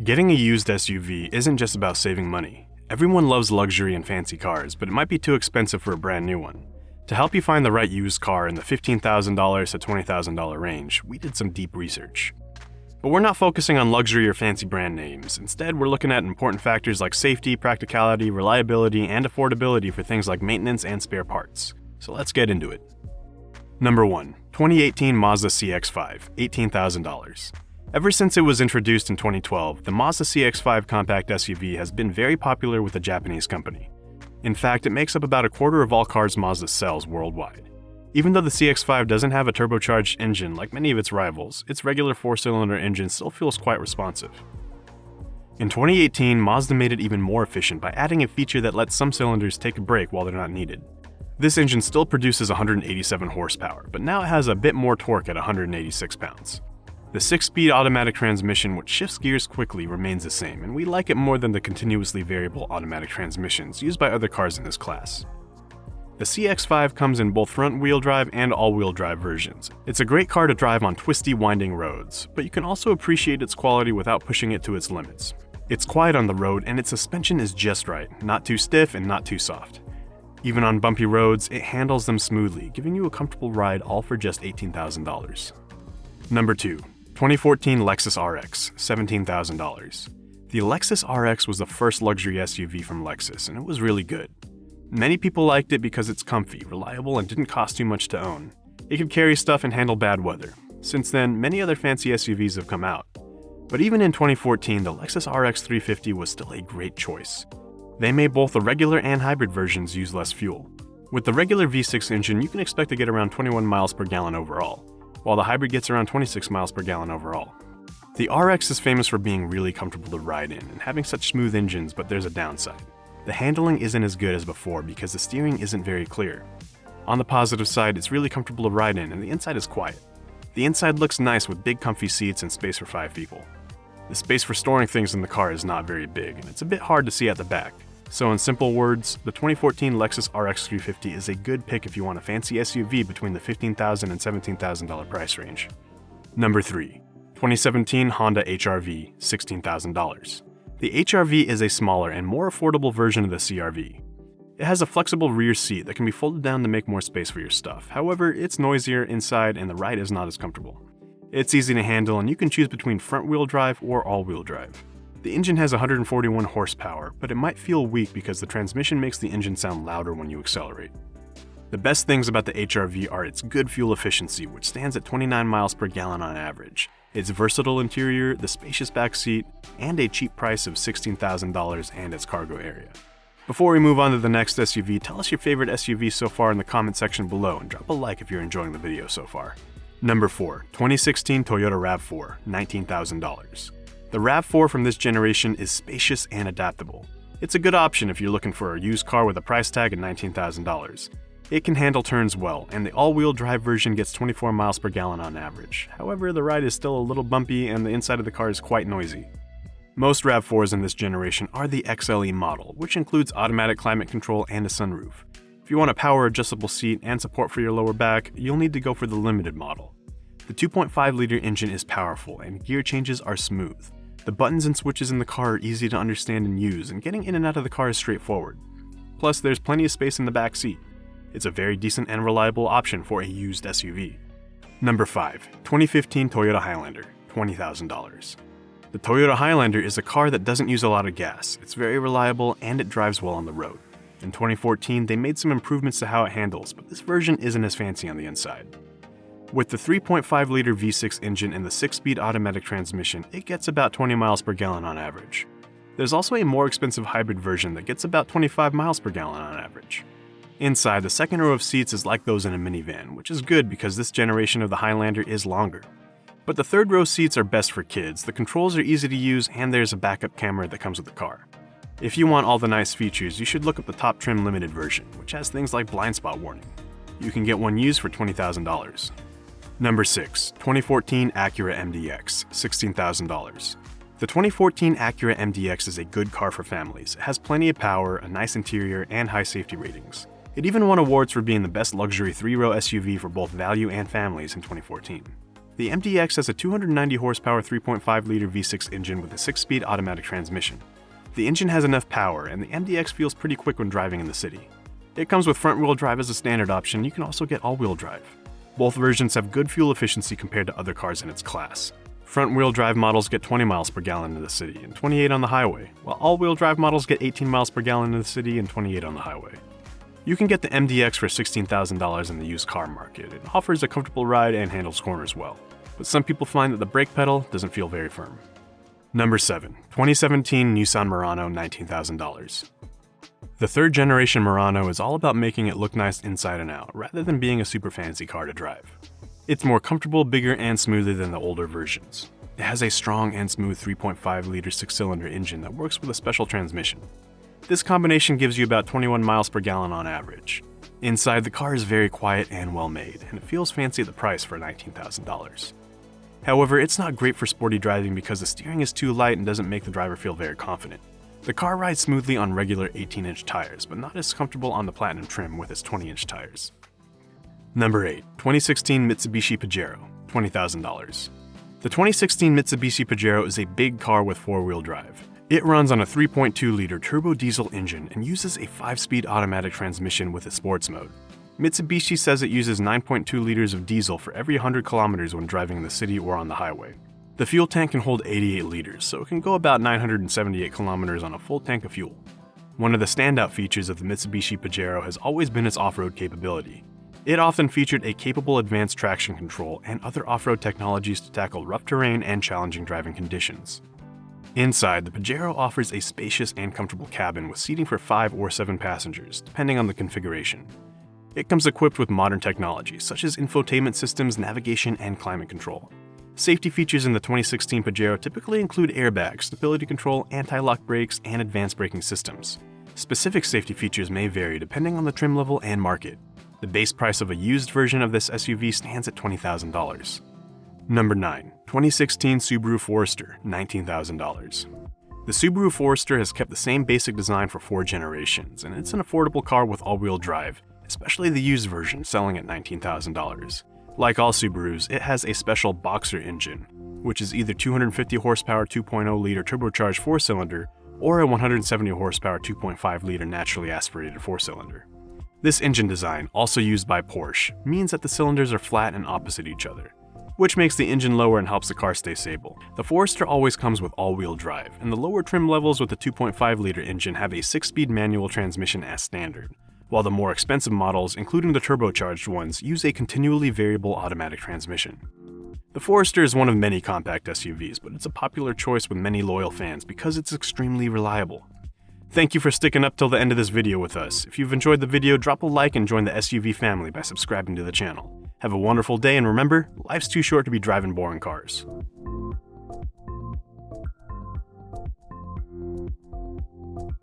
Getting a used SUV isn't just about saving money. Everyone loves luxury and fancy cars, but it might be too expensive for a brand new one. To help you find the right used car in the $15,000 to $20,000 range, we did some deep research. But we're not focusing on luxury or fancy brand names. Instead, we're looking at important factors like safety, practicality, reliability, and affordability for things like maintenance and spare parts. So let's get into it. Number 1. 2018 Mazda CX-5, $18,000. Ever since it was introduced in 2012, the Mazda CX-5 compact SUV has been very popular with a Japanese company. In fact, it makes up about a quarter of all cars Mazda sells worldwide. Even though the CX-5 doesn't have a turbocharged engine like many of its rivals, its regular 4-cylinder engine still feels quite responsive. In 2018, Mazda made it even more efficient by adding a feature that lets some cylinders take a break while they're not needed. This engine still produces 187 horsepower, but now it has a bit more torque at 186 pounds. The 6-speed automatic transmission, which shifts gears quickly, remains the same, and we like it more than the continuously variable automatic transmissions used by other cars in this class. The CX-5 comes in both front-wheel drive and all-wheel drive versions. It's a great car to drive on twisty, winding roads, but you can also appreciate its quality without pushing it to its limits. It's quiet on the road, and its suspension is just right, not too stiff and not too soft. Even on bumpy roads, it handles them smoothly, giving you a comfortable ride all for just $18,000. Number 2. 2014 Lexus RX, $17,000. The Lexus RX was the first luxury SUV from Lexus, and it was really good. Many people liked it because it's comfy, reliable, and didn't cost too much to own. It could carry stuff and handle bad weather. Since then, many other fancy SUVs have come out. But even in 2014, the Lexus RX 350 was still a great choice. They made both the regular and hybrid versions use less fuel. With the regular V6 engine, you can expect to get around 21 miles per gallon overall, while the hybrid gets around 26 miles per gallon overall. The RX is famous for being really comfortable to ride in and having such smooth engines, but there's a downside. The handling isn't as good as before because the steering isn't very clear. On the positive side, it's really comfortable to ride in and the inside is quiet. The inside looks nice with big comfy seats and space for 5 people. The space for storing things in the car is not very big and it's a bit hard to see at the back. So in simple words, the 2014 Lexus RX 350 is a good pick if you want a fancy SUV between the $15,000 and $17,000 price range. Number 3. 2017 Honda HR-V, $16,000. The HR-V is a smaller and more affordable version of the CR-V. It has a flexible rear seat that can be folded down to make more space for your stuff. However, it's noisier inside and the ride is not as comfortable. It's easy to handle and you can choose between front-wheel drive or all-wheel drive. The engine has 141 horsepower, but it might feel weak because the transmission makes the engine sound louder when you accelerate. The best things about the HR-V are its good fuel efficiency, which stands at 29 miles per gallon on average, its versatile interior, the spacious back seat, and a cheap price of $16,000 and its cargo area. Before we move on to the next SUV, tell us your favorite SUV so far in the comment section below and drop a like if you're enjoying the video so far. Number 4. 2016 Toyota RAV4, $19,000. The RAV4 from this generation is spacious and adaptable. It's a good option if you're looking for a used car with a price tag of $19,000. It can handle turns well, and the all-wheel drive version gets 24 miles per gallon on average. However, the ride is still a little bumpy and the inside of the car is quite noisy. Most RAV4s in this generation are the XLE model, which includes automatic climate control and a sunroof. If you want a power adjustable seat and support for your lower back, you'll need to go for the limited model. The 2.5-liter engine is powerful and gear changes are smooth. The buttons and switches in the car are easy to understand and use, and getting in and out of the car is straightforward. Plus, there's plenty of space in the back seat. It's a very decent and reliable option for a used SUV. Number 5. 2015 Toyota Highlander, $20,000. The Toyota Highlander is a car that doesn't use a lot of gas. It's very reliable and it drives well on the road. In 2014, they made some improvements to how it handles, but this version isn't as fancy on the inside. With the 3.5-liter V6 engine and the 6-speed automatic transmission, it gets about 20 miles per gallon on average. There's also a more expensive hybrid version that gets about 25 miles per gallon on average. Inside, the second row of seats is like those in a minivan, which is good because this generation of the Highlander is longer. But the third row seats are best for kids, the controls are easy to use, and there's a backup camera that comes with the car. If you want all the nice features, you should look up the top trim limited version, which has things like blind spot warning. You can get one used for $20,000. Number 6. 2014 Acura MDX, $16,000. The 2014 Acura MDX is a good car for families. It has plenty of power, a nice interior, and high safety ratings. It even won awards for being the best luxury 3-row SUV for both value and families in 2014. The MDX has a 290 horsepower 3.5-liter V6 engine with a 6-speed automatic transmission. The engine has enough power, and the MDX feels pretty quick when driving in the city. It comes with front-wheel drive as a standard option. You can also get all-wheel drive. Both versions have good fuel efficiency compared to other cars in its class. Front-wheel drive models get 20 miles per gallon in the city and 28 on the highway, while all-wheel drive models get 18 miles per gallon in the city and 28 on the highway. You can get the MDX for $16,000 in the used car market. It offers a comfortable ride and handles corners well, but some people find that the brake pedal doesn't feel very firm. Number 7. 2017 Nissan Murano, $19,000. The third-generation Murano is all about making it look nice inside and out, rather than being a super fancy car to drive. It's more comfortable, bigger, and smoother than the older versions. It has a strong and smooth 3.5-liter 6-cylinder engine that works with a special transmission. This combination gives you about 21 miles per gallon on average. Inside, the car is very quiet and well-made, and it feels fancy at the price for $19,000. However, it's not great for sporty driving because the steering is too light and doesn't make the driver feel very confident. The car rides smoothly on regular 18-inch tires, but not as comfortable on the Platinum trim with its 20-inch tires. Number 8. 2016 Mitsubishi Pajero, $20,000. The 2016 Mitsubishi Pajero is a big car with 4-wheel drive. It runs on a 3.2-liter turbo diesel engine and uses a 5-speed automatic transmission with a sports mode. Mitsubishi says it uses 9.2 liters of diesel for every 100 kilometers when driving in the city or on the highway. The fuel tank can hold 88 liters, so it can go about 978 kilometers on a full tank of fuel. One of the standout features of the Mitsubishi Pajero has always been its off-road capability. It often featured a capable advanced traction control and other off-road technologies to tackle rough terrain and challenging driving conditions. Inside, the Pajero offers a spacious and comfortable cabin with seating for 5 or 7 passengers, depending on the configuration. It comes equipped with modern technology, such as infotainment systems, navigation, and climate control. Safety features in the 2016 Pajero typically include airbags, stability control, anti-lock brakes, and advanced braking systems. Specific safety features may vary depending on the trim level and market. The base price of a used version of this SUV stands at $20,000. Number 9. 2016 Subaru Forester, $19,000. The Subaru Forester has kept the same basic design for 4 generations, and it's an affordable car with all-wheel drive, especially the used version selling at $19,000. Like all Subarus, it has a special Boxer engine, which is either 250 horsepower 2.0-liter turbocharged 4-cylinder or a 170 horsepower 2.5-liter naturally aspirated 4-cylinder. This engine design, also used by Porsche, means that the cylinders are flat and opposite each other, which makes the engine lower and helps the car stay stable. The Forester always comes with all-wheel drive, and the lower trim levels with the 2.5-liter engine have a 6-speed manual transmission as standard, while the more expensive models, including the turbocharged ones, use a continually variable automatic transmission. The Forester is one of many compact SUVs, but it's a popular choice with many loyal fans because it's extremely reliable. Thank you for sticking up till the end of this video with us. If you've enjoyed the video, drop a like and join the SUV family by subscribing to the channel. Have a wonderful day, and remember, life's too short to be driving boring cars.